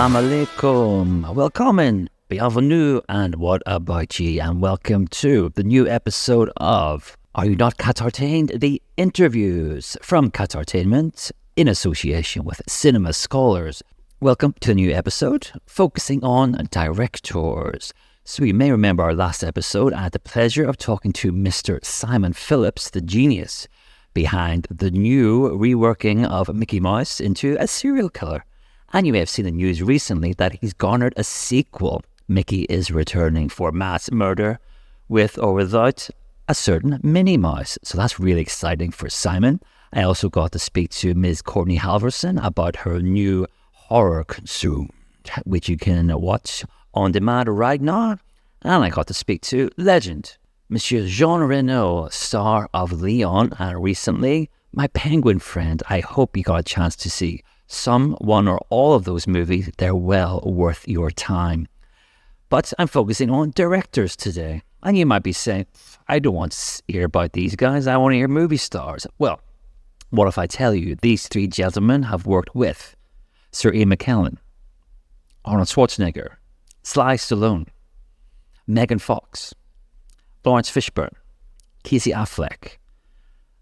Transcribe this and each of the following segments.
Salam alaikum, welcome, bienvenue, and what about ye? And welcome to the new episode of Are You Not Qatartained? The interviews from Qatartainment in association with Cinema Scholars. Welcome to a new episode focusing on directors. So you may remember our last episode. I had the pleasure of talking to Mr. Simon Phillips, the genius behind the new reworking of Mickey Mouse into a serial killer. And you may have seen the news recently that he's garnered a sequel. Mickey is returning for mass murder with or without a certain Minnie Mouse. So that's really exciting for Simon. I also got to speak to Ms. Courtney Halverson about her new horror Consumed, which you can watch on demand right now. And I got to speak to legend, Monsieur Jean Reno, star of Leon, and recently my Penguin friend. I hope you got a chance to see some, one, or all of those movies. They're well worth your time. But I'm focusing on directors today. And you might be saying, I don't want to hear about these guys. I want to hear movie stars. Well, what if I tell you these three gentlemen have worked with SIR IAN McKELLEN, Arnold Schwarzenegger, Sly Stallone, Megan Fox, Lawrence Fishburne, Casey Affleck.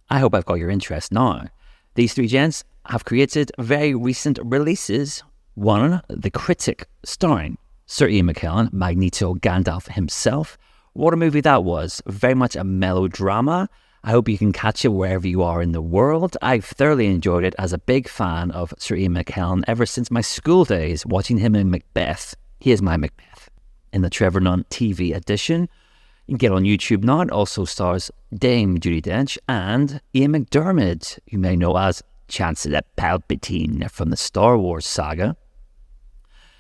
I hope I've got your interest now. These three gents have created very recent releases. One, The Critic, starring SIR IAN McKELLEN, Magneto Gandalf himself. What a movie that was. Very much a melodrama. I hope you can catch it wherever you are in the world. I've thoroughly enjoyed it as a big fan of SIR IAN McKELLEN ever since my school days, watching him in Macbeth. He is my Macbeth. In the Trevor Nunn TV edition. You can get on YouTube now. It also stars Dame Judi Dench and Ian McDiarmid, you may know as Chancellor Palpatine from the Star Wars saga.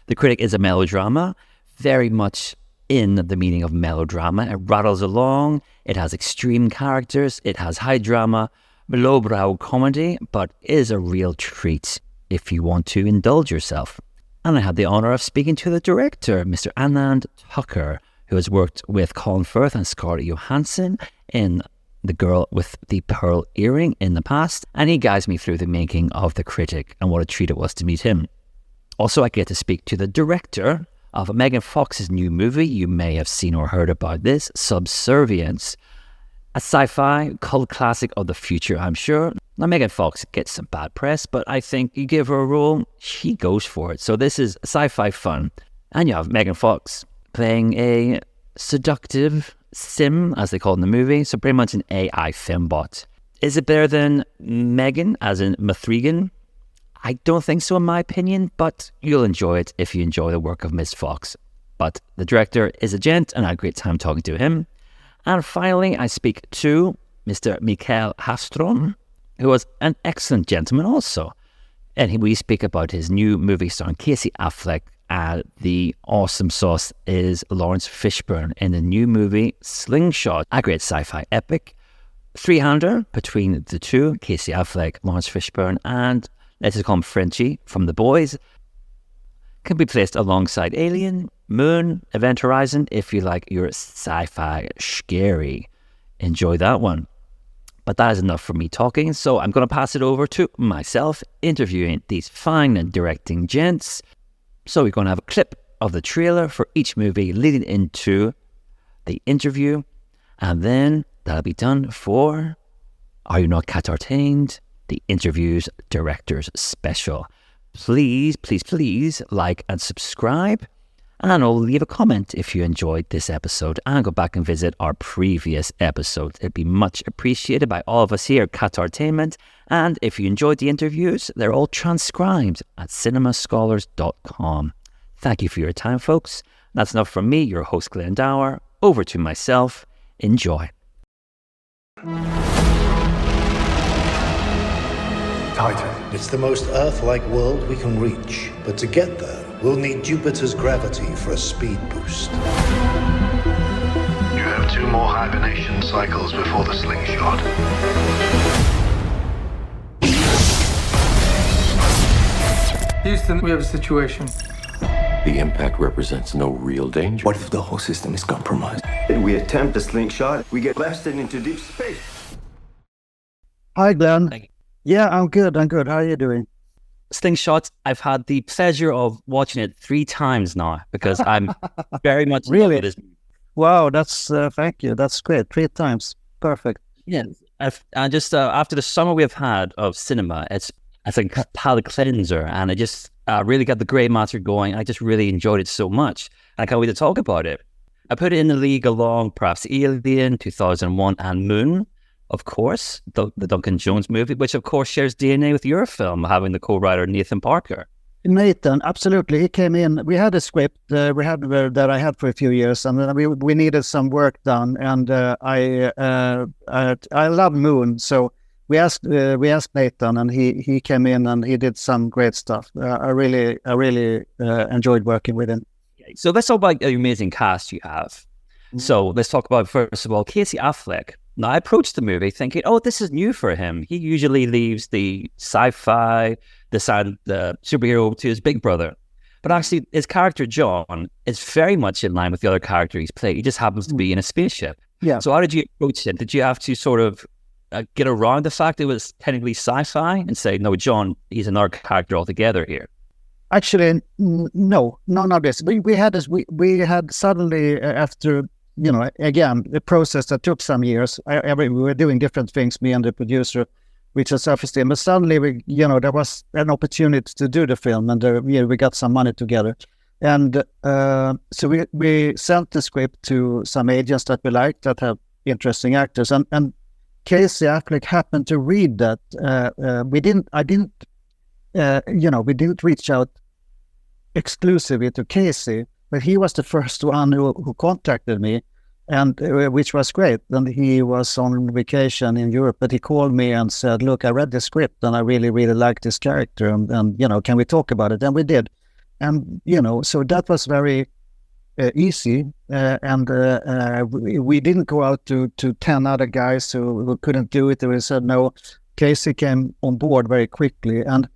The Critic is a melodrama, very much in the meaning of melodrama. It rattles along, it has extreme characters, it has high drama, lowbrow comedy, but is a real treat if you want to indulge yourself. And I had the honour of speaking to the director, Mr. Anand Tucker, who has worked with Colin Firth and Scarlett Johansson in The Girl with the Pearl Earring in the past, and he guides me through the making of The Critic, and what a treat it was to meet him. Also, I get to speak to the director of Megan Fox's new movie. You may have seen or heard about this, Subservience, a sci-fi cult classic of the future, I'm sure. Now, Megan Fox gets some bad press, but I think you give her a role, she goes for it. So this is sci-fi fun, and you have Megan Fox playing a seductive sim, as they call it in the movie, so pretty much an AI fembot. Is it better than Megan, as in Mathregan? I don't think so, in my opinion, but you'll enjoy it if you enjoy the work of Miss Fox. But the director is a gent, and I had a great time talking to him. And finally, I speak to Mr. Mikael Hafström, who was an excellent gentleman also. And we speak about his new movie starring Casey Affleck. The awesome sauce is Lawrence Fishburne in the new movie Slingshot, a great sci-fi epic. Three-hander between the two, Casey Affleck, Lawrence Fishburne, and let's just call him Frenchie from The Boys. Can be placed alongside Alien, Moon, Event Horizon, if you like your sci-fi scary. Enjoy that one. But that is enough for me talking, so I'm going to pass it over to myself, interviewing these fine and directing gents. So we're going to have a clip of the trailer for each movie leading into the interview. And then that'll be done for Are You Not Qatartained? The Interviews Directors Special. Please, please, please like and subscribe. And I'll leave a comment if you enjoyed this episode. And go back and visit our previous episode. It'd be much appreciated by all of us here at Qatartainment. And if you enjoyed the interviews, they're all transcribed at cinemascholars.com. Thank you for your time, folks. That's enough from me, your host, Glenn Dower. Over to myself. Enjoy. Titan. It's the most Earth-like world we can reach. But to get there, we'll need Jupiter's gravity for a speed boost. You have 2 more hibernation cycles before the slingshot. Houston, we have a situation. The impact represents no real danger. What if the whole system is compromised? If we attempt the slingshot, we get blasted into deep space. Hi, Glenn. Yeah, I'm good. How are you doing? Slingshots, I've had the pleasure of watching it 3 times now because I'm very much Really? into this. Wow, that's thank you. That's great. 3 times, perfect. Yeah, I just after the summer we've had of cinema, it's like a palate cleanser, and I just really got the grey matter going. I just really enjoyed it so much, and I can't wait to talk about it. I put it in the league along perhaps Alien, 2001, and Moon, of course, the Duncan Jones movie, which of course shares DNA with your film, having the co-writer Nathan Parker. Nathan, absolutely. He came in. We had a script that I had for a few years, and then we needed some work done. And I love Moon, so we asked Nathan, and he came in and he did some great stuff. I really enjoyed working with him. So let's talk about the amazing cast you have. Mm-hmm. So let's talk about, first of all, Casey Affleck. Now, I approached the movie thinking, oh, this is new for him. He usually leaves the sci-fi, the superhero to his big brother. But actually, his character, John, is very much in line with the other character he's played. He just happens to be in a spaceship. Yeah. So how did you approach it? Did you have to sort of get around the fact it was technically sci-fi and say, no, John, he's another character altogether here? Actually, no, none of this. We had this. We had suddenly after, again, the process that took some years. We were doing different things, me and the producer, which is self-esteem. But suddenly, there was an opportunity to do the film, and we got some money together, and so we sent the script to some agents that we liked that have interesting actors, and Casey Affleck happened to read that. We didn't reach out exclusively to Casey, but he was the first one who contacted me, and which was great. And he was on vacation in Europe, but he called me and said, "Look, I read the script, and I really, really like this character, and can we talk about it?" And we did, and so that was very easy, and we didn't go out to 10 other guys who couldn't do it. We said no. Casey came on board very quickly, and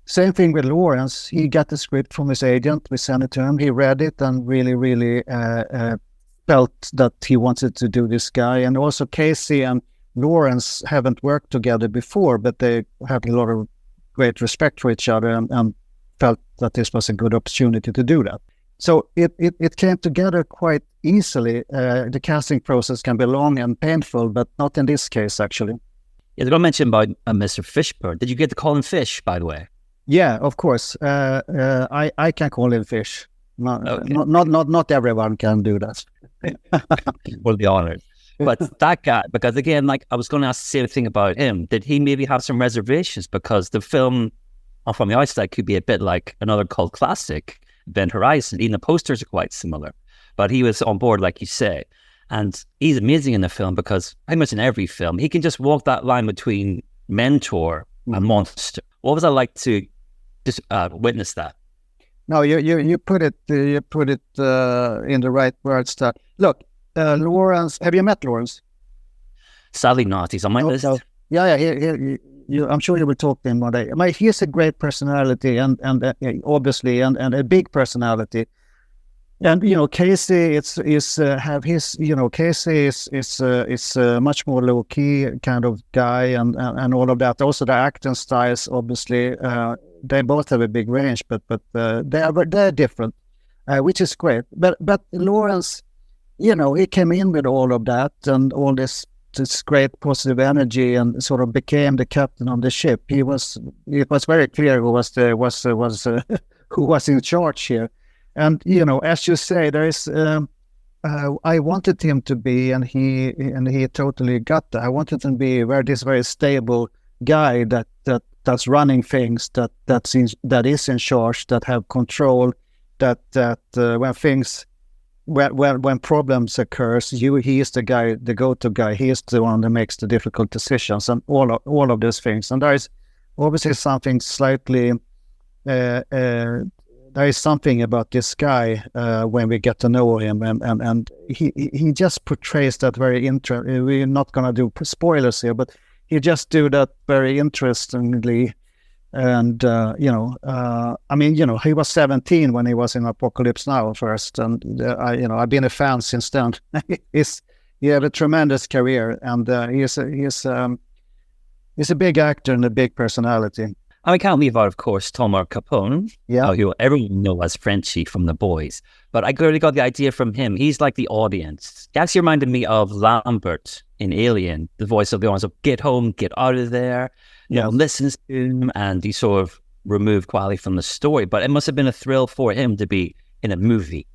same thing with Lawrence. He got the script from his agent. We sent it to him. He read it and really, really felt that he wanted to do this guy. And also Casey and Lawrence haven't worked together before, but they have a lot of great respect for each other and felt that this was a good opportunity to do that. So it came together quite easily. The casting process can be long and painful, but not in this case, actually. Yeah, they're going to mention about Mr. Fishburne. Did you get to call him Fish, by the way? Yeah, of course. I can call him Fish. Not everyone can do that. We'll be honored. But that guy, because again, like I was going to ask the same thing about him. Did he maybe have some reservations? Because the film, from the outside, could be a bit like another cult classic, Event Horizon. Even the posters are quite similar. But he was on board, like you say. And he's amazing in the film because pretty much in every film, he can just walk that line between mentor and monster. What was it like to just witness that? No, you put it in the right words. Look, Lawrence. Have you met Lawrence? Sadly not. He's on my list. So, yeah. I'm sure you will talk to him one day. He has a great personality, and obviously, and a big personality. And Casey is much more low key kind of guy, and all of that. Also, the acting styles, obviously, they both have a big range, but they're different, which is great. But Lawrence, he came in with all of that and all this great positive energy, and sort of became the captain of the ship. It was very clear who was who was in charge here. And as you say, there is. I wanted him to be, and he totally got that. I wanted him to be this very stable guy that's running things, that is in charge, that have control, that when problems occurs, he is the guy, the go-to guy. He is the one that makes the difficult decisions, and all of those things. And there is obviously something slightly. There is something about this guy when we get to know him, and he just portrays that very interesting. We're not going to do spoilers here, but he just do that very interestingly. And he was 17 when he was in Apocalypse Now first, and I've been a fan since then. He had a tremendous career, and he's a big actor and a big personality. And we can't leave out, of course, Tomer Capone, who everyone knows as Frenchie from The Boys. But I clearly got the idea from him. He's like the audience. He actually reminded me of Lambert in Alien, the voice of the audience. So get home, get out of there. Listens to him, and he sort of removed quality from the story. But it must have been a thrill for him to be in a movie.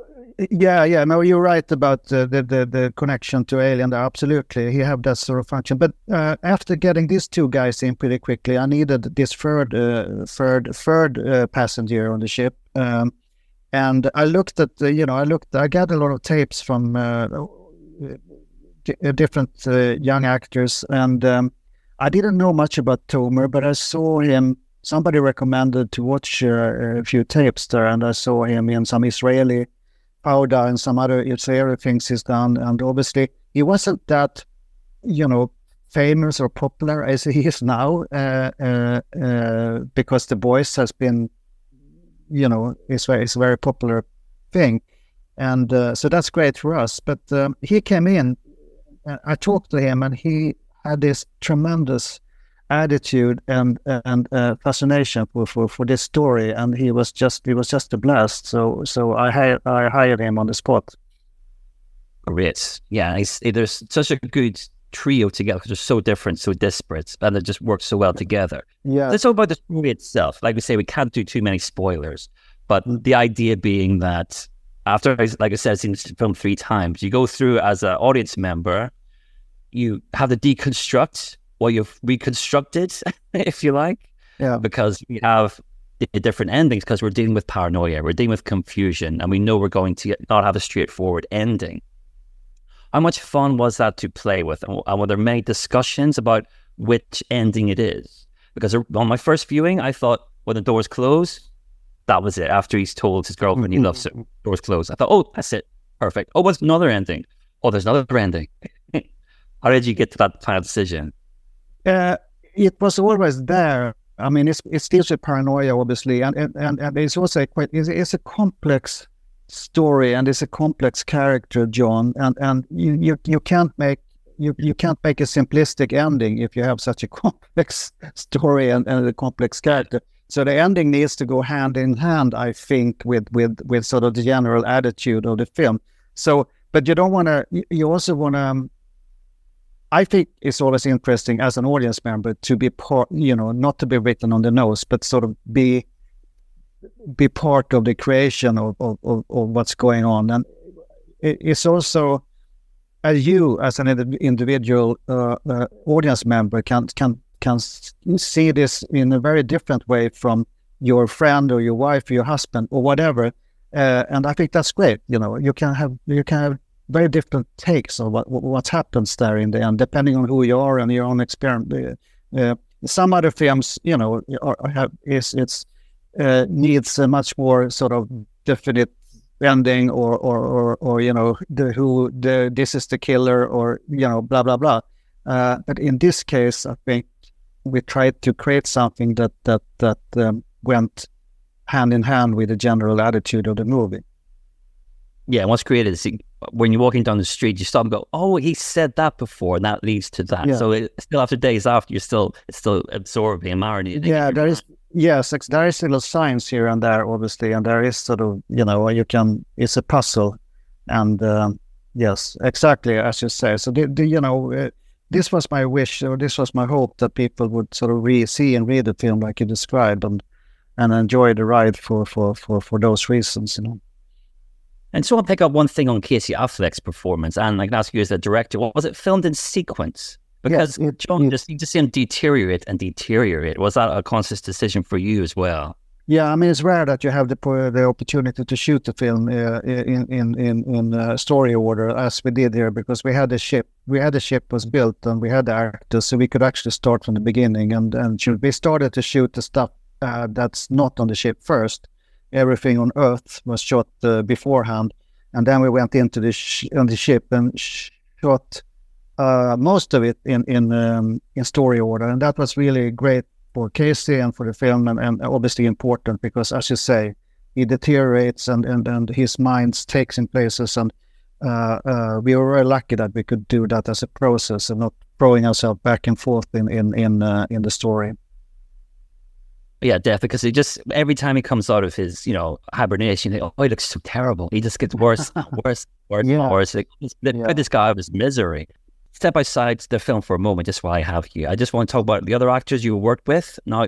Yeah. No, you're right about the connection to Alien. Absolutely, he have that sort of function. But after getting these two guys in pretty quickly, I needed this third passenger on the ship. And I looked at, I got a lot of tapes from different young actors, and I didn't know much about Tomer, but I saw him. Somebody recommended to watch a few tapes there, and I saw him in some Israeli powder and some other Israeli things he's done. And obviously, he wasn't that, famous or popular as he is now, because The Boys has been, it's a very popular thing. And so that's great for us. But he came in, I talked to him, and he had this tremendous attitude and fascination for this story, and he was just a blast. So I hired him on the spot. Great, yeah. There's such a good trio together because they're so different, so disparate, and it just works so well together. Yeah. Let's talk about the story itself. Like we say, we can't do too many spoilers, but the idea being that after, like I said, I've seen this film 3 times, you go through as an audience member, you have to deconstruct what you've reconstructed, if you like, because we have different endings because we're dealing with paranoia, we're dealing with confusion, and we know we're going to not have a straightforward ending. How much fun was that to play with? And were there many discussions about which ending it is? Because on my first viewing, I thought when the doors close, that was it. After he's told his girlfriend he loves her, doors close. I thought, oh, that's it. Perfect. Oh, what's another ending? Oh, there's another ending. How did you get to that final decision? It was always there. I mean, it deals with paranoia, obviously, and it's also it's a complex story, and it's a complex character, John. And you can't make a simplistic ending if you have such a complex story and a complex character. So the ending needs to go hand in hand, I think, with sort of the general attitude of the film. So, but you don't want to. You also want to. I think it's always interesting as an audience member to be part, not to be written on the nose, but sort of be part of the creation of what's going on. And it's also you as an individual audience member can see this in a very different way from your friend or your wife or your husband or whatever. And I think that's great. You can have very different takes of what happens there in the end, depending on who you are and your own experience. Some other films, needs a much more sort of definite ending, or this is the killer, or blah blah blah. But in this case, I think we tried to create something that went hand in hand with the general attitude of the movie. Yeah, and what's created is when you're walking down the street, you stop and go, "Oh, he said that before," and that leads to that. Yeah. So still after days after, it's still absorbing and marinating. Yeah, there is little signs here and there, obviously, and there is sort of it's a puzzle, and yes, exactly as you say. So this was my wish, or this was my hope, that people would sort of see and read the film like you described, and enjoy the ride for those reasons, And so I'll pick up one thing on Casey Affleck's performance, and I can ask you as a director, was it filmed in sequence? Because John, you just see him deteriorate and deteriorate. Was that a conscious decision for you as well? Yeah, I mean, it's rare that you have the opportunity to shoot the film in story order as we did here, because we had the ship was built, and we had the actors, so we could actually start from the beginning and we started to shoot the stuff that's not on the ship first. Everything on Earth was shot beforehand, and then we went into on the ship and shot most of it in story order, and that was really great for Casey and for the film, and obviously important because, as you say, he deteriorates and his mind takes in places, and we were very lucky that we could do that as a process and not throwing ourselves back and forth in the story. Yeah, definitely. Because he just every time he comes out of his, hibernation, you think, oh, he looks so terrible. He just gets worse, worse, worse, Yeah. worse. Like, put this guy out of his misery. Step aside the film for a moment, just while I have you. I just want to talk about the other actors you worked with. Now,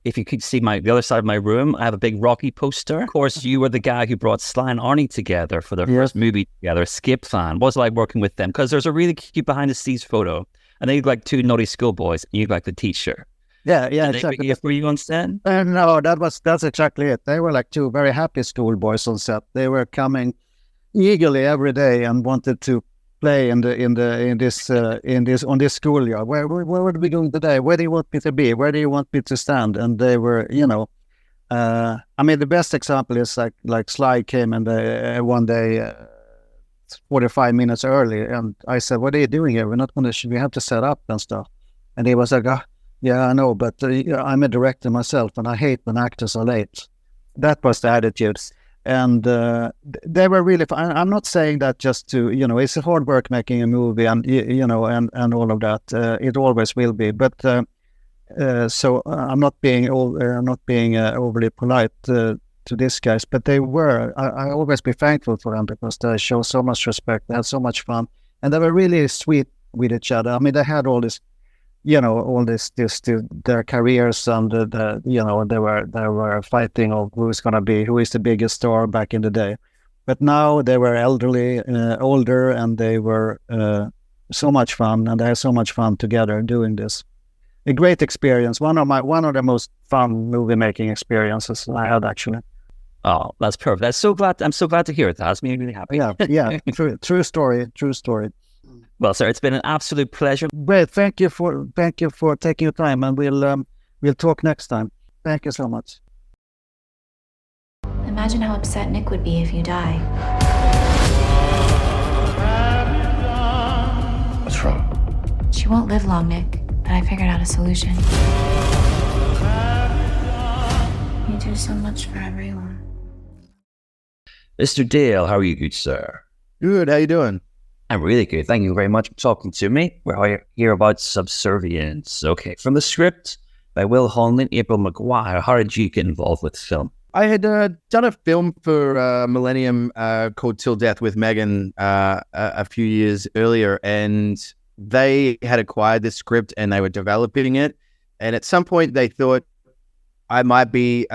if you could see the other side of my room, I have a big Rocky poster. Of course, you were the guy who brought SLY and Arnie together for their first movie together, Skip Fan. What was it like working with them? Because there's a really cute behind the scenes photo, and they look like two naughty schoolboys, and you look like the teacher. Yeah, exactly. Were you on set? No, that's exactly it. They were like two very happy schoolboys on set. They were coming eagerly every day and wanted to play in this on this schoolyard. Where are we going today? Where do you want me to be? Where do you want me to stand? And they were, I mean, the best example is like SLY came and one day 45 minutes early, and I said, "What are you doing here? We have to set up and stuff." And he was like, "Yeah, I know, but I'm a director myself, and I hate when actors are late." That was the attitude. And they were really fun. I'm not saying that just to, it's a hard work making a movie and, and all of that. It always will be. But so I'm not being overly polite to these guys, but they were. I always be thankful for them because they show so much respect. They had so much fun, and they were really sweet with each other. I mean, they had all this, their careers, and they were fighting of who is the biggest star back in the day. But now they were elderly, older, and they were so much fun, and they had so much fun together doing this. A great experience. One of the most fun movie making experiences I had, actually. Oh, that's perfect. I'm so glad to hear it. That's made me really happy. Yeah. True story. Well, sir, it's been an absolute pleasure. Great. Thank you for taking your time, and we'll talk next time. Thank you so much. Imagine how upset Nick would be if you die. What's wrong? She won't live long, Nick, but I figured out a solution. You do so much for everyone. Mr. Dale, how are you, good sir? Good. How you doing? I'm really good. Thank you very much for talking to me. We're here about Subservience. Okay, from the script by Will Honlin, April McGuire. How did you get involved with film? I had done a film for Millennium called Till Death with Megan a few years earlier, and they had acquired this script and they were developing it. And at some point, they thought I might be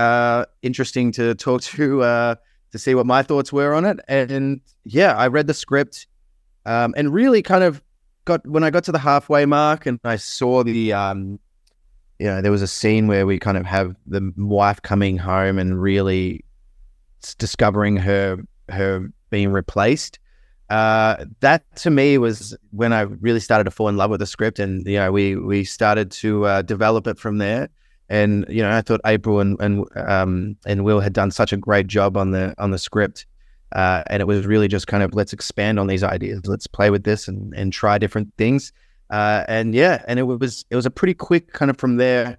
interesting to talk to see what my thoughts were on it. And yeah, I read the script. And really kind of when I got to the halfway mark and I saw the, there was a scene where we kind of have the wife coming home and really discovering her being replaced. That to me was when I really started to fall in love with the script, and we started to develop it from there. And I thought April and Will had done such a great job on the script. And it was really just kind of, let's expand on these ideas. Let's play with this and try different things. And it was a pretty quick kind of from there,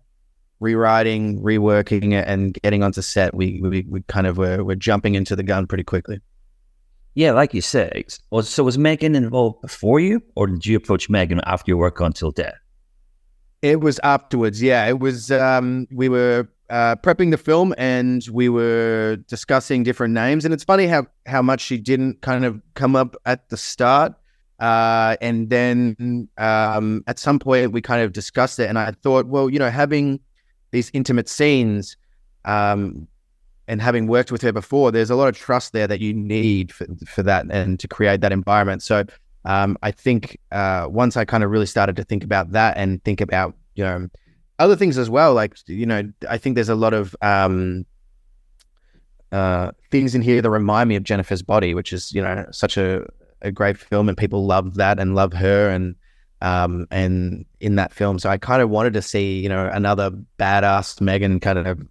rewriting, reworking it, and getting onto set. We kind of were jumping into the gun pretty quickly. Yeah, like you said. So was Megan involved before you, or did you approach Megan after your work on Till Death? It was afterwards. Yeah, it was. We were prepping the film and we were discussing different names. And it's funny how much she didn't kind of come up at the start. And then at some point we kind of discussed it. And I thought, well, having these intimate scenes and having worked with her before, there's a lot of trust there that you need for that and to create that environment. So I think once I kind of really started to think about that and think about, other things as well, like, I think there's a lot of things in here that remind me of Jennifer's Body, which is, such a great film, and people love that and love her and in that film. So I kind of wanted to see, another badass Megan kind of,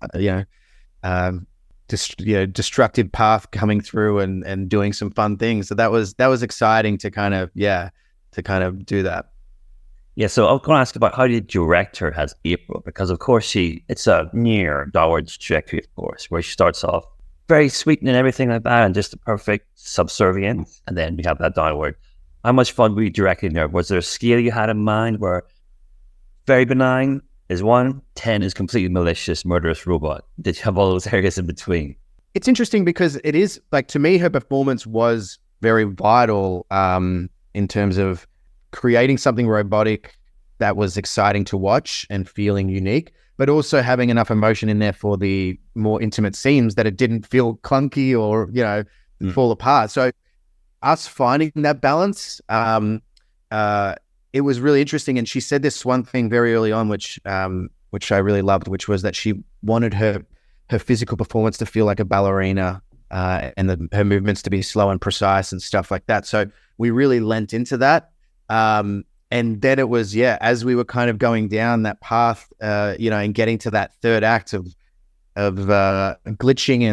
destructive path coming through and doing some fun things. So that was exciting to kind of do that. Yeah, so I was going to ask about how you direct her as April, because of course it's a near downward trajectory, of course, where she starts off very sweet and everything like that, and just the perfect subservience, and then we have that downward. How much fun were you directing her? Was there a scale you had in mind where very benign, is 1, 10 is completely malicious, murderous robot. Did you have all those areas in between? It's interesting because it is, like, to me, her performance was very vital in terms of creating something robotic that was exciting to watch and feeling unique, but also having enough emotion in there for the more intimate scenes that it didn't feel clunky or, fall apart. So us finding that balance, it was really interesting. And she said this one thing very early on, which I really loved, which was that she wanted her physical performance to feel like a ballerina, and her movements to be slow and precise and stuff like that. So we really lent into that. And then it was, as we were kind of going down that path, and getting to that third act of glitching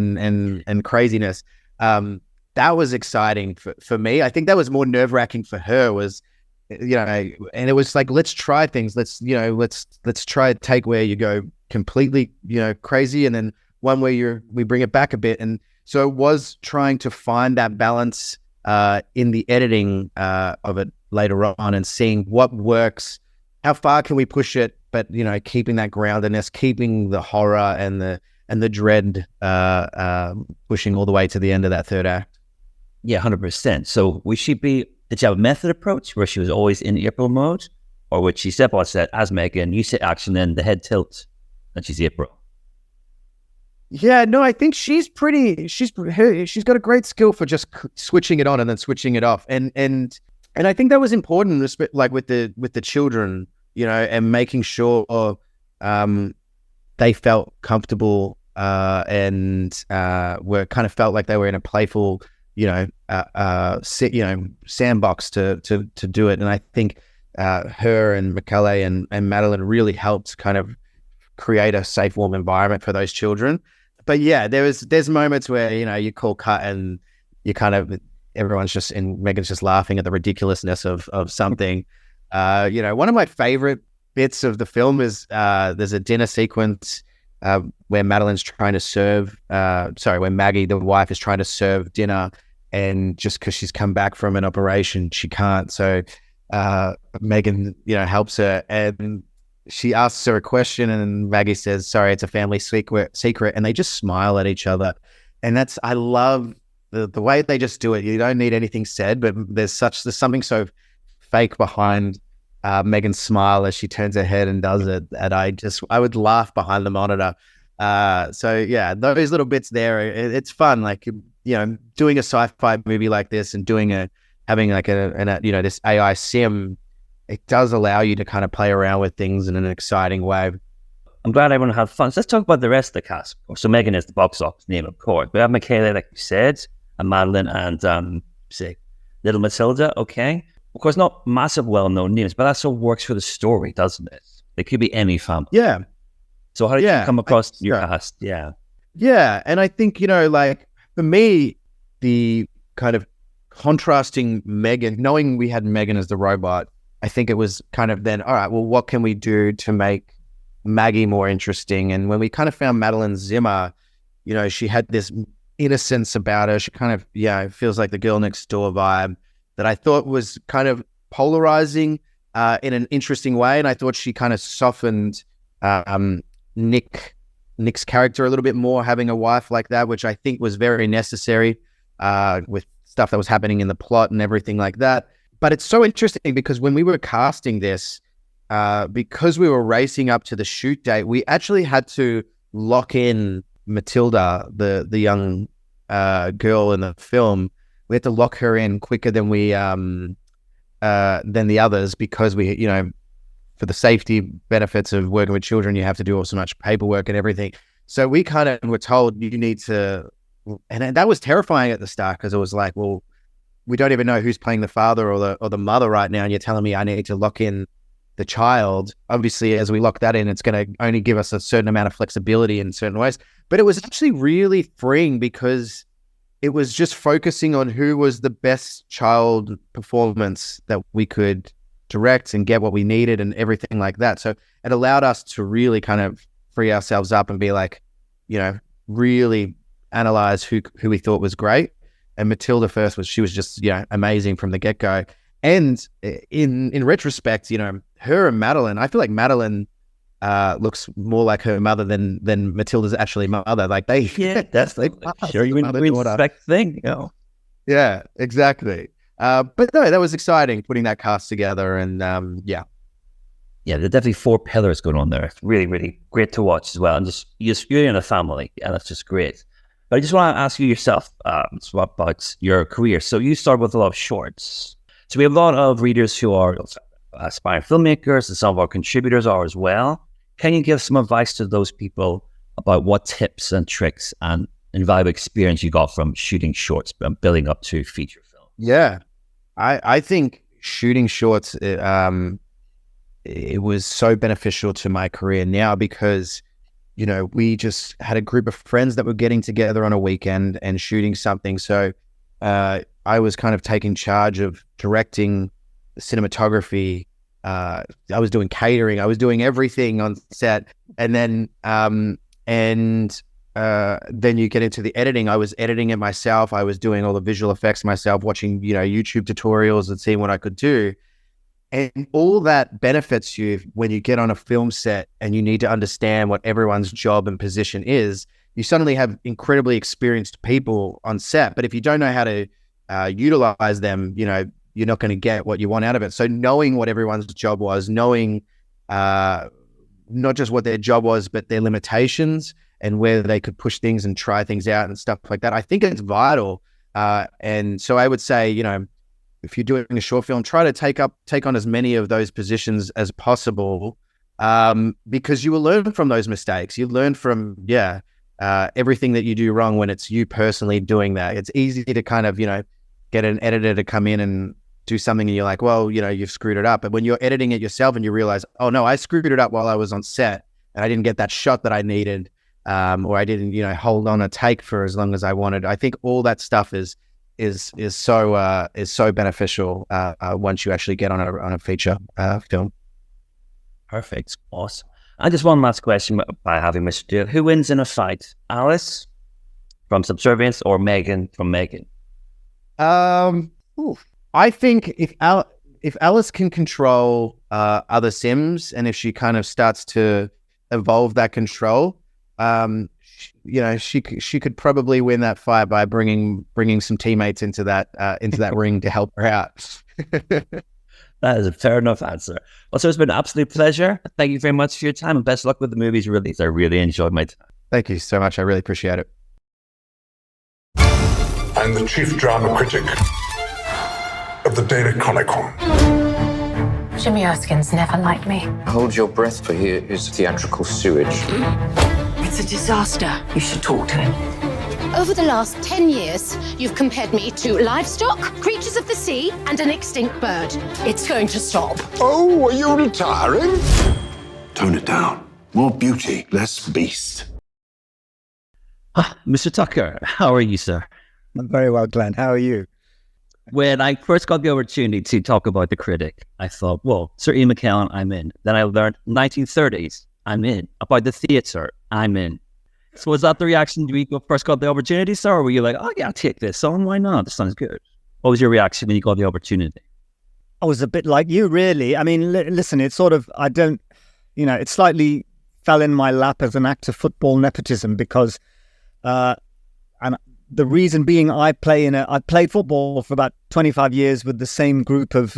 and craziness, that was exciting for me. I think that was more nerve-wracking for her, was, and it was like, let's try things. Let's try a take where you go completely, crazy, and then one where we bring it back a bit. And so it was trying to find that balance in the editing of it later on, and seeing what works, how far can we push it, but keeping that groundedness, keeping the horror and the dread, pushing all the way to the end of that third act. Yeah, 100%. So did you have a method approach where she was always in April mode, or would she step on set as Megan, you say action, then the head tilts, and she's April? Yeah, no, I think she's got a great skill for just switching it on and then switching it off, and I think that was important, like with the children, and making sure they felt comfortable and were kind of felt like they were in a playful, sandbox to do it. And I think her and McKellein and Madeline really helped kind of create a safe, warm environment for those children. But yeah, there's moments where, you call cut and you kind of, everyone's just, and Megan's just laughing at the ridiculously of something. One of my favorite bits of the film is there's a dinner sequence where Madeline's trying to serve, where Maggie, the wife, is trying to serve dinner, and just because she's come back from an operation, she can't. So Megan, helps her, and she asks her a question, and Maggie says, "Sorry, it's a family secret," and they just smile at each other. And I love the way they just do it. You don't need anything said, but there's something so fake behind Megan's smile as she turns her head and does it, and I would laugh behind the monitor. So yeah, those little bits there, it's fun. Like, doing a sci-fi movie like this and having like this AI sim, it does allow you to kind of play around with things in an exciting way. I'm glad everyone had fun. So let's talk about the rest of the cast. So Megan is the box office name, of course. We have Michaela, like you said, and Madeline, and say little Matilda. Okay, of course, not massive well-known names, but that still works for the story, doesn't it? They could be any family. Yeah. So how did you come across your cast? Yeah. Yeah, and I think, like, for me, the kind of contrasting Megan, knowing we had Megan as the robot, I think it was kind of then, all right, well, what can we do to make Maggie more interesting? And when we kind of found Madeline Zimmer, she had this innocence about her. She kind of, it feels like the girl next door vibe that I thought was kind of polarizing in an interesting way. And I thought she kind of softened Nick's character a little bit more, having a wife like that, which I think was very necessary with stuff that was happening in the plot and everything like that. But it's so interesting because when we were casting this, because we were racing up to the shoot date, we actually had to lock in Matilda, the young girl in the film. We had to lock her in quicker than than the others, because we, for the safety benefits of working with children, you have to do so much paperwork and everything. So we kind of were told, you need to, and that was terrifying at the start, because it was like, well, we don't even know who's playing the father or the mother right now, and you're telling me I need to lock in the child. Obviously, as we lock that in, it's going to only give us a certain amount of flexibility in certain ways. But it was actually really freeing, because it was just focusing on who was the best child performance that we could direct and get what we needed and everything like that. So it allowed us to really kind of free ourselves up and be like, really analyze who we thought was great. And Matilda first she was just, amazing from the get-go. And in retrospect, her and Madeline, I feel like Madeline looks more like her mother than Matilda's actually mother. Like they, that's like sure you respect thing. Yeah, exactly. But no, that was exciting putting that cast together, and yeah, there are definitely 4 pillars going on there. It's really, really great to watch as well, and you're in a family, and that's just great. But I just want to ask you yourself about your career. So you started with a lot of shorts. So we have a lot of readers who are aspiring filmmakers, and some of our contributors are as well. Can you give some advice to those people about what tips and tricks and invaluable experience you got from shooting shorts and building up to feature film? Yeah, I think shooting shorts, it was so beneficial to my career now because, you know, we just had a group of friends that were getting together on a weekend and shooting something. So I was kind of taking charge of directing the cinematography. I was doing catering. I was doing everything on set. And then then you get into the editing. I was editing it myself. I was doing all the visual effects myself, watching, you know, YouTube tutorials and seeing what I could do. And all that benefits you when you get on a film set and you need to understand what everyone's job and position is. You suddenly have incredibly experienced people on set, but if you don't know how to utilize them, you know, you're not going to get what you want out of it. So knowing what everyone's job was, knowing not just what their job was, but their limitations and where they could push things and try things out and stuff like that, I think it's vital. And so I would say, you know, if you're doing a short film, try to take on as many of those positions as possible, because you will learn from those mistakes. You learn from, everything that you do wrong when it's you personally doing that. It's easy to kind of, you know, get an editor to come in and do something and you're like, well, you know, you've screwed it up. But when you're editing it yourself and you realize, oh no, I screwed it up while I was on set and I didn't get that shot that I needed, or I didn't, you know, hold on a take for as long as I wanted. I think all that stuff is so beneficial once you actually get on a feature film. Perfect. Awesome. And just one last question by having Mr. Deal. Who wins in a fight? Alice from Subservience or Megan from Megan? I think if Alice can control other Sims, and if she kind of starts to evolve that control, you know, she could probably win that fight by bringing some teammates into that ring to help her out. That is a fair enough answer. Well, so it's been an absolute pleasure. Thank you very much for your time and best luck with the movie's release. I really enjoyed my time. Thank you so much. I really appreciate it. I'm the chief drama critic of the Daily Chronicle. Jimmy Erskine's never liked me. Hold your breath, for here is theatrical sewage. It's a disaster. You should talk to him. Over the last 10 years, you've compared me to livestock, creatures of the sea, and an extinct bird. It's going to stop. Oh, are you retiring? Tone it down. More beauty, less beast. Mr. Tucker, how are you, sir? I'm very well, Glenn. How are you? When I first got the opportunity to talk about the critic, I thought, well, Sir Ian McKELLEN, I'm in. Then I learned 1930s, I'm in. About the theatre, I'm in. So was that the reaction when you first got the opportunity, sir? Or were you like, oh yeah, I'll take this on, why not? This sounds good. What was your reaction when you got the opportunity? I was a bit like you, really. I mean, listen, it's sort of, it slightly fell in my lap as an act of football nepotism because, and the reason being I played football for about 25 years with the same group of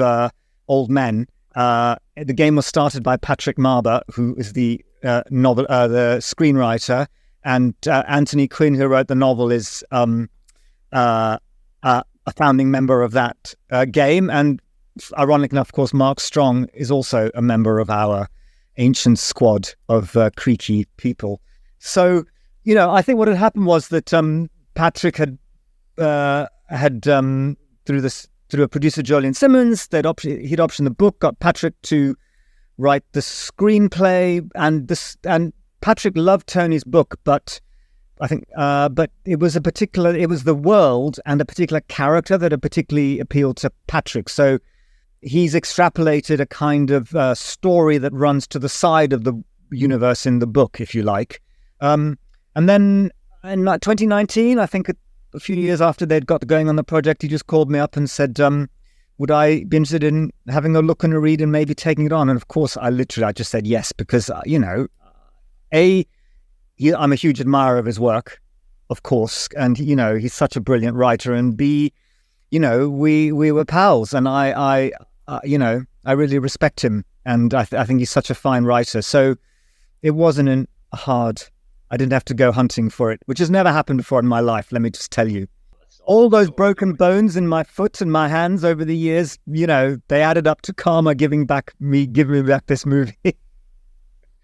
old men. The game was started by Patrick Marber, who is the screenwriter, and Anthony Quinn, who wrote the novel, is a founding member of that game. And ironically enough, of course, Mark Strong is also a member of our ancient squad of creaky people. So, you know, I think what had happened was that Patrick had through a producer, Jolien Simmons, he'd optioned the book, got Patrick to write the screenplay, and Patrick loved Tony's book, but I think, but it was the world and a particular character that had particularly appealed to Patrick. So he's extrapolated a kind of story that runs to the side of the universe in the book, if you like. And then in 2019, I think a few years after they'd got going on the project, he just called me up and said, would I be interested in having a look and a read and maybe taking it on? And of course, I just said yes, because, you know, I'm a huge admirer of his work, of course. And, you know, he's such a brilliant writer. And B, you know, we were pals, and I you know, I really respect him. And I think he's such a fine writer. So it wasn't I didn't have to go hunting for it, which has never happened before in my life, let me just tell you. All those broken bones in my foot and my hands over the years, you know, they added up to karma giving me back this movie.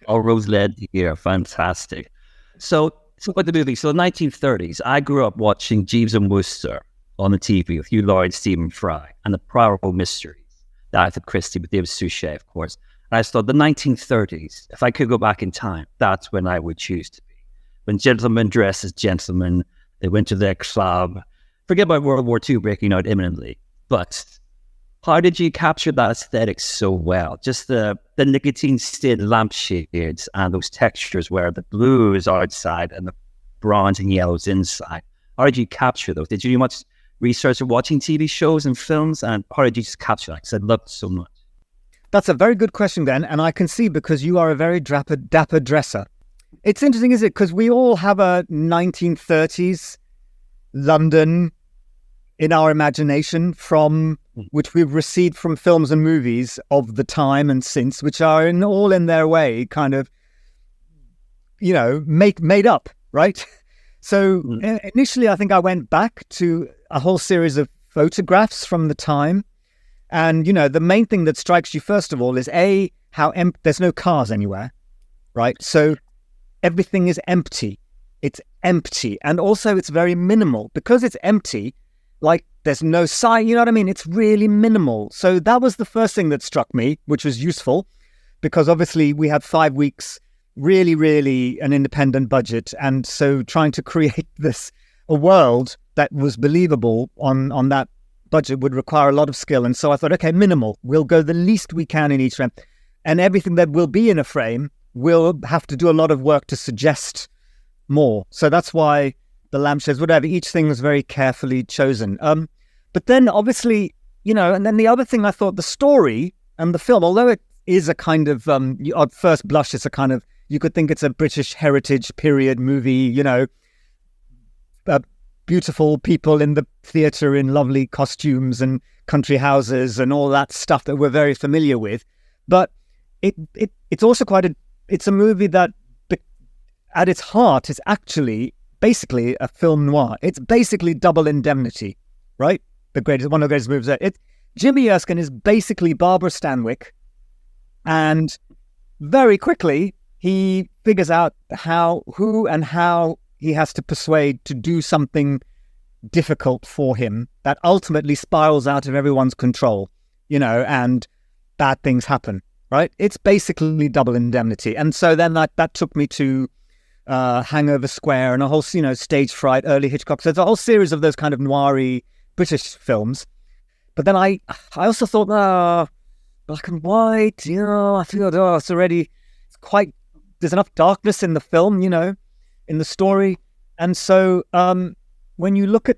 Oh, Rose led here, fantastic. So about the movie, so the 1930s, I grew up watching Jeeves and Wooster on the TV with Hugh Laurie and Stephen Fry, and the Poirot Mysteries, the Agatha Christie with David Suchet, of course. And I just thought the 1930s, if I could go back in time, that's when I would choose to be. When gentlemen dress as gentlemen, they went to their club. Forget about World War II breaking out imminently, but how did you capture that aesthetic so well? Just the nicotine-stained lampshades and those textures where the blue is outside and the bronze and yellow is inside. How did you capture those? Did you do much research or watching TV shows and films? And how did you just capture that? Because I loved it so much. That's a very good question, Ben, and I can see because you are a very dapper dresser. It's interesting, isn't it? Because we all have a 1930s London in our imagination from which we've received from films and movies of the time and since, which are all in their way kind of, you know, made up, right? So initially, I think I went back to a whole series of photographs from the time. And, you know, the main thing that strikes you, first of all, is how there's no cars anywhere, right? So everything is empty. It's empty. And also it's very minimal. Because it's empty, like there's no sign, you know what I mean? It's really minimal. So that was the first thing that struck me, which was useful, because obviously we had 5 weeks, really an independent budget. And so trying to create a world that was believable on that budget would require a lot of skill. And so I thought, okay, minimal. We'll go the least we can in each frame. And everything that will be in a frame will have to do a lot of work to suggest more. So that's why the lampshades, whatever, each thing was very carefully chosen. But then obviously, you know, and then the other thing I thought, the story and the film, although it is a kind of, at first blush, it's a kind of, you could think it's a British heritage period movie, you know, beautiful people in the theatre in lovely costumes and country houses and all that stuff that we're very familiar with. But it's also it's a movie that at its heart is actually basically a film noir. It's basically Double Indemnity, right? One of the greatest movies. Jimmy Erskine is basically Barbara Stanwyck, and very quickly he figures out who and how he has to persuade to do something difficult for him that ultimately spirals out of everyone's control, you know, and bad things happen, right? It's basically Double Indemnity. And so then that took me to Hangover Square and a whole, you know, Stage Fright, early Hitchcock. So it's a whole series of those kind of noiry British films. But then I also thought, black and white, you know, I feel, there's enough darkness in the film, you know, in the story. And so when you look at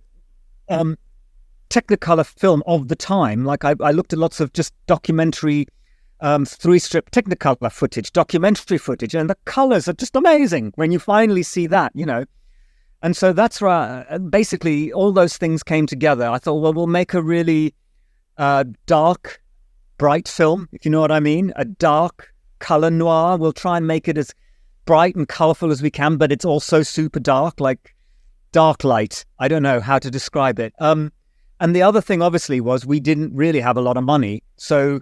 Technicolor film of the time, like I looked at lots of just documentary 3-strip Technicolor footage, documentary footage, and the colors are just amazing when you finally see that, you know. And so that's right. Basically, all those things came together. I thought, well, we'll make a really dark, bright film, if you know what I mean. A dark color noir. We'll try and make it as bright and colorful as we can, but it's also super dark, like dark light. I don't know how to describe it. And the other thing, obviously, was we didn't really have a lot of money. So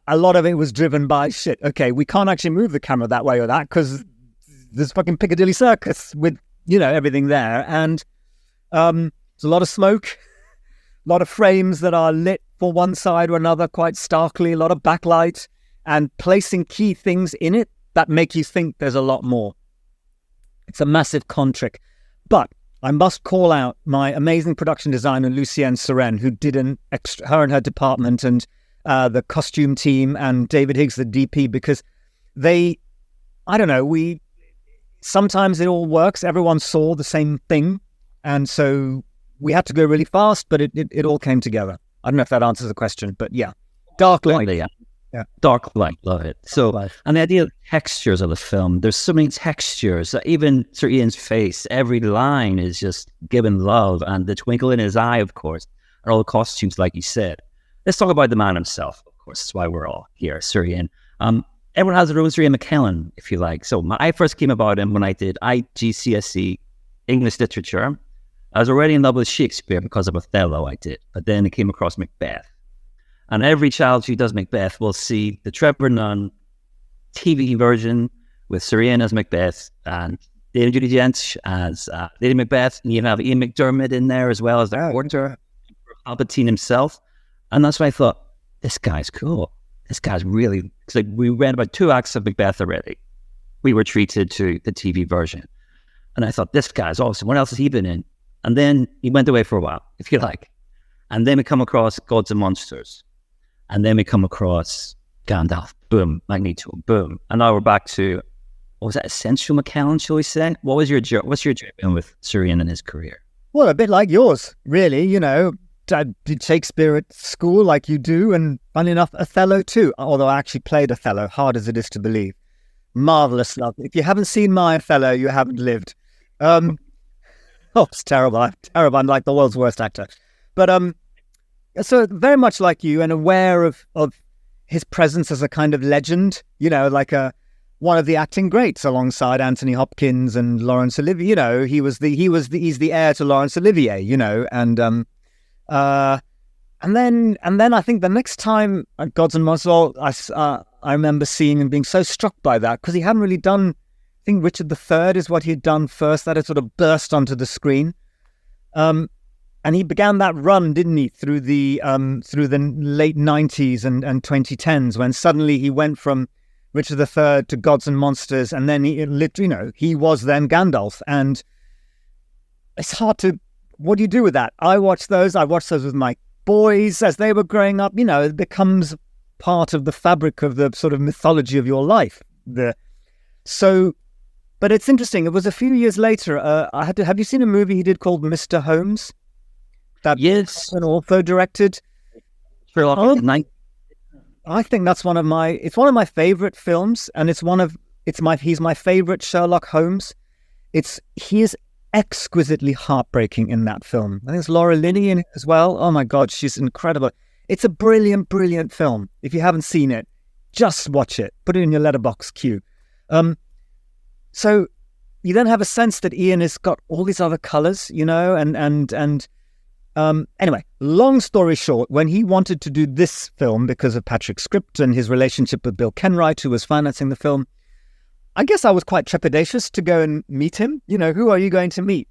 a lot of it was driven by shit. Okay, we can't actually move the camera that way or that because there's fucking Piccadilly Circus with, you know, everything there. And there's a lot of smoke, a lot of frames that are lit for one side or another quite starkly, a lot of backlight, and placing key things in it that make you think there's a lot more. It's a massive con trick. But I must call out my amazing production designer, Lucienne Seren, who did her and her department, and the costume team, and David Higgs, the DP, because sometimes it all works. Everyone saw the same thing. And so we had to go really fast, but it all came together. I don't know if that answers the question, but yeah. Dark light. Yeah. Yeah. Dark light, love it. So, and the idea of textures of the film, there's so many textures. Even Sir Ian's face, every line is just given love, and the twinkle in his eye, of course, and all the costumes, like you said. Let's talk about the man himself, of course. That's why we're all here, Sir Ian. Everyone has their own Sir Ian McKellen, if you like. So I first came about him when I did IGCSE English Literature. I was already in love with Shakespeare because of Othello I did, but then I came across Macbeth. And every child who does Macbeth will see the Trevor Nunn TV version with Sir Ian as Macbeth and Dame Judi Dench as Lady Macbeth. And you have Ian McDermott in there as well as the porter, Palpatine himself. And that's why I thought, this guy's cool. This guy's really... It's like we read about 2 acts of Macbeth already. We were treated to the TV version. And I thought, this guy's awesome. What else has he been in? And then he went away for a while, if you like. And then we come across Gods and Monsters. And then we come across Gandalf, boom, Magneto, boom. And now we're back to, what was that, Essential McKellen, shall we say? What's your journey with Sir Ian and his career? Well, a bit like yours, really. You know, I did Shakespeare at school like you do, and funny enough, Othello too, although I actually played Othello, hard as it is to believe. Marvellous love. If you haven't seen my Othello, you haven't lived. It's terrible. I'm terrible. I'm like the world's worst actor. But so very much like you, and aware of his presence as a kind of legend, you know, like one of the acting greats alongside Anthony Hopkins and Laurence Olivier. You know, he's the heir to Laurence Olivier, you know, and then I think the next time at Gods and Monsters, I remember seeing and being so struck by that, because he hadn't really done, I think Richard III is what he had done first, that had sort of burst onto the screen. And he began that run, didn't he, through the late 90s and 2010s, when suddenly he went from Richard III to Gods and Monsters, and then he was then Gandalf. And it's hard to, what do you do with that? I watched those with my boys as they were growing up. You know, it becomes part of the fabric of the sort of mythology of your life. But it's interesting. It was a few years later. Have you seen a movie he did called Mr. Holmes? That yes, and also directed. I think that's one of my favorite films, and he's my favorite Sherlock Holmes. He is exquisitely heartbreaking in that film. I think it's Laura Linney in it as well. Oh my God, she's incredible. It's a brilliant, brilliant film. If you haven't seen it, just watch it. Put it in your letterbox queue. So you then have a sense that Ian has got all these other colours, you know, anyway, long story short, when he wanted to do this film because of Patrick's script and his relationship with Bill Kenwright, who was financing the film, I guess I was quite trepidatious to go and meet him. You know, who are you going to meet?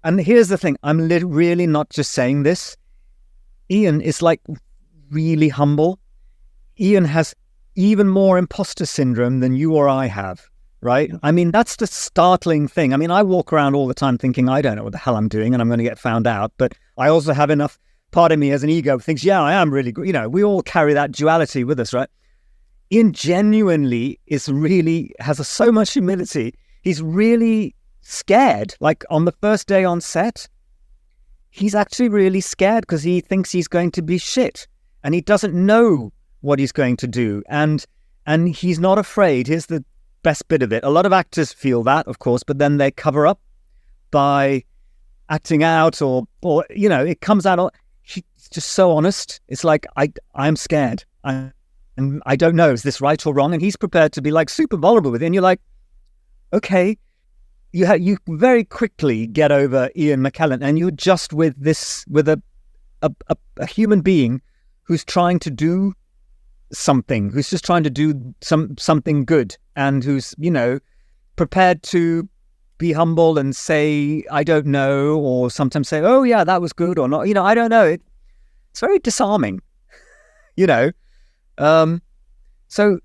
And here's the thing, I'm really not just saying this. Ian is like really humble. Ian has even more imposter syndrome than you or I have. Right? I mean, that's the startling thing. I mean, I walk around all the time thinking, I don't know what the hell I'm doing and I'm going to get found out. But I also have enough part of me as an ego thinks, yeah, I am really good. You know, we all carry that duality with us, right? Ian genuinely has so much humility. He's really scared. Like on the first day on set, he's actually really scared because he thinks he's going to be shit and he doesn't know what he's going to do. And he's not afraid. Here's the best bit of it. A lot of actors feel that, of course, but then they cover up by acting out or you know, it comes out. He's just so honest. It's like, I'm scared. And I don't know, is this right or wrong? And he's prepared to be like super vulnerable with it. And you're like, okay, you very quickly get over Ian McKellen and you're just with a human being who's trying to do something, who's just trying to do something good, and who's, you know, prepared to be humble and say, I don't know, or sometimes say, oh yeah, that was good, or not, you know, I don't know. It's very disarming, you know. So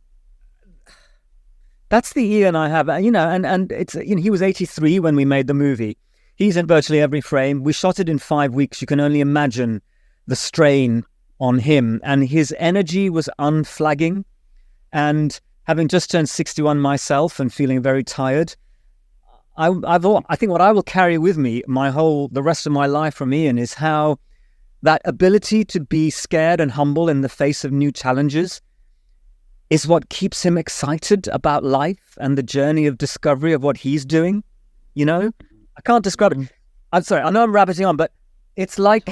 that's the Ian I have, you know, and it's, you know, he was 83 when we made the movie. He's in virtually every frame. We shot it in 5 weeks. You can only imagine the strain on him, and his energy was unflagging. And having just turned 61 myself and feeling very tired, I think what I will carry with me the rest of my life from Ian is how that ability to be scared and humble in the face of new challenges is what keeps him excited about life and the journey of discovery of what he's doing. You know, I can't describe it. I'm sorry, I know I'm rabbiting on, but it's like,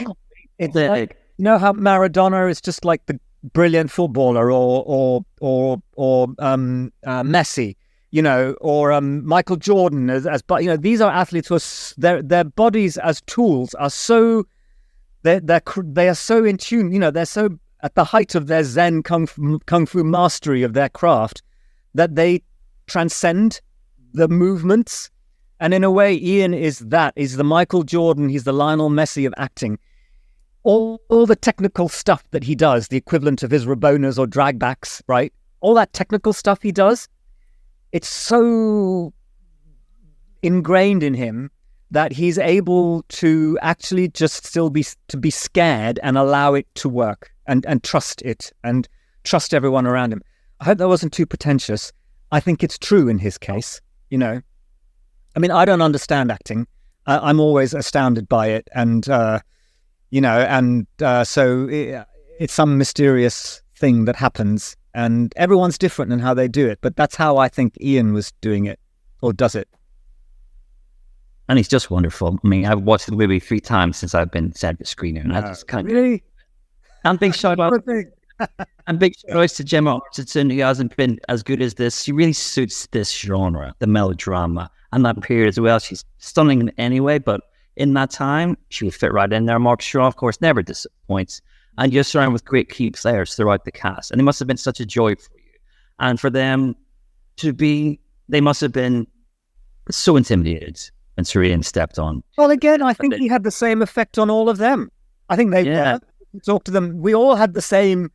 you know how Maradona is just like the brilliant footballer, or Messi, you know, or Michael Jordan, but you know, these are athletes who are their bodies as tools are so they are so in tune. You know, they're so at the height of their Zen kung fu mastery of their craft that they transcend the movements. And in a way, Ian is that. He's the Michael Jordan. He's the Lionel Messi of acting. All the technical stuff that he does, the equivalent of his Rabonas or dragbacks, right? All that technical stuff he does, it's so ingrained in him that he's able to actually just still be scared and allow it to work and trust it and trust everyone around him. I hope that wasn't too pretentious. I think it's true in his case, you know. I mean, I don't understand acting. I'm always astounded by it. And, you know, and so it's some mysterious thing that happens. And everyone's different in how they do it. But that's how I think Ian was doing it, or does it. And he's just wonderful. I mean, I've watched the movie 3 times since I've been sent the screener. And I just kind of... Really? And big shout out. And big shout outs to Gemma Arterton, who hasn't been as good as this. She really suits this genre, the melodrama, and that period as well. She's stunning anyway, but in that time, she would fit right in there. Mark Shaw, of course, never disappoints. And you're surrounded with great key players throughout the cast. And it must have been such a joy for you. And for them to be, they must have been so intimidated when Sir Ian stepped on. Well, again, I think he had the same effect on all of them. I think they talked to them. We all had the same,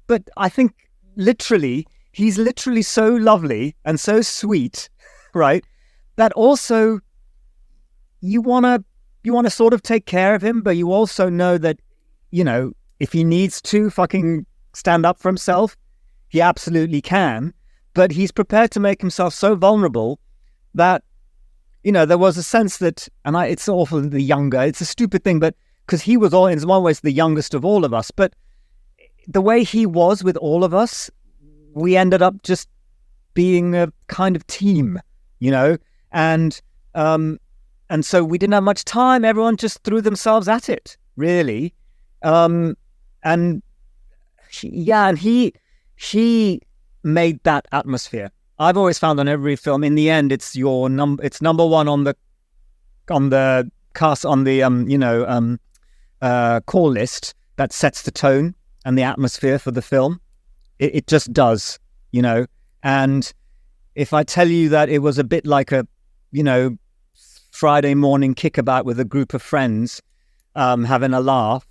but I think literally, he's literally so lovely and so sweet, right? That also you want to sort of take care of him, but you also know that, you know, if he needs to fucking stand up for himself, he absolutely can. But he's prepared to make himself so vulnerable that, you know, there was a sense that, and it's awful, the younger, it's a stupid thing, but because he was all, in one way, the youngest of all of us, but the way he was with all of us, we ended up just being a kind of team, you know, and so we didn't have much time. Everyone just threw themselves at it, really. And he made that atmosphere. I've always found on every film, in the end, it's it's number one on the cast, on the call list that sets the tone and the atmosphere for the film. It just does, you know. And if I tell you that it was a bit like a, you know, Friday morning kickabout with a group of friends, having a laugh,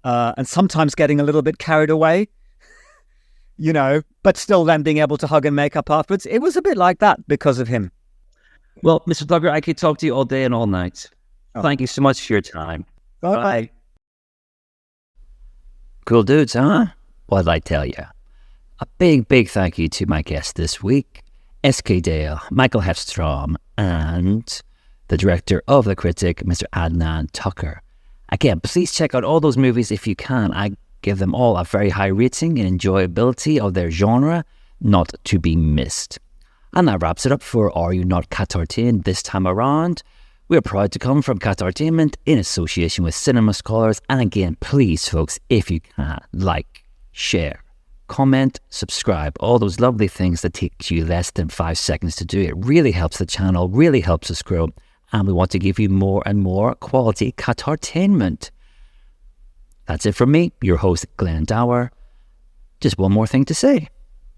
and sometimes getting a little bit carried away, you know, but still then being able to hug and make up afterwards. It was a bit like that because of him. Well, Mr. Duggar, I could talk to you all day and all night. Oh. Thank you so much for your time. Bye. Cool dudes, huh? What'd I tell you? A big, big thank you to my guests this week, S.K. Dale, Michael Heffstrom, and the director of The Critic, Mr. Adnan Tucker. Again, please check out all those movies if you can. I give them all a very high rating and enjoyability of their genre, not to be missed. And that wraps it up for Are You Not Qatartained this time around. We're proud to come from Qatartainment in association with Cinema Scholars. And again, please, folks, if you can, like, share, comment, subscribe, all those lovely things that take you less than 5 seconds to do. It really helps the channel, really helps us grow. And we want to give you more and more quality Qatartainment. That's it from me, your host, Glenn Dower. Just one more thing to say.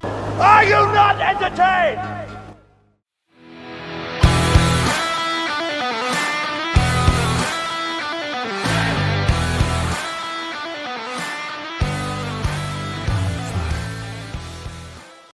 Are you not entertained?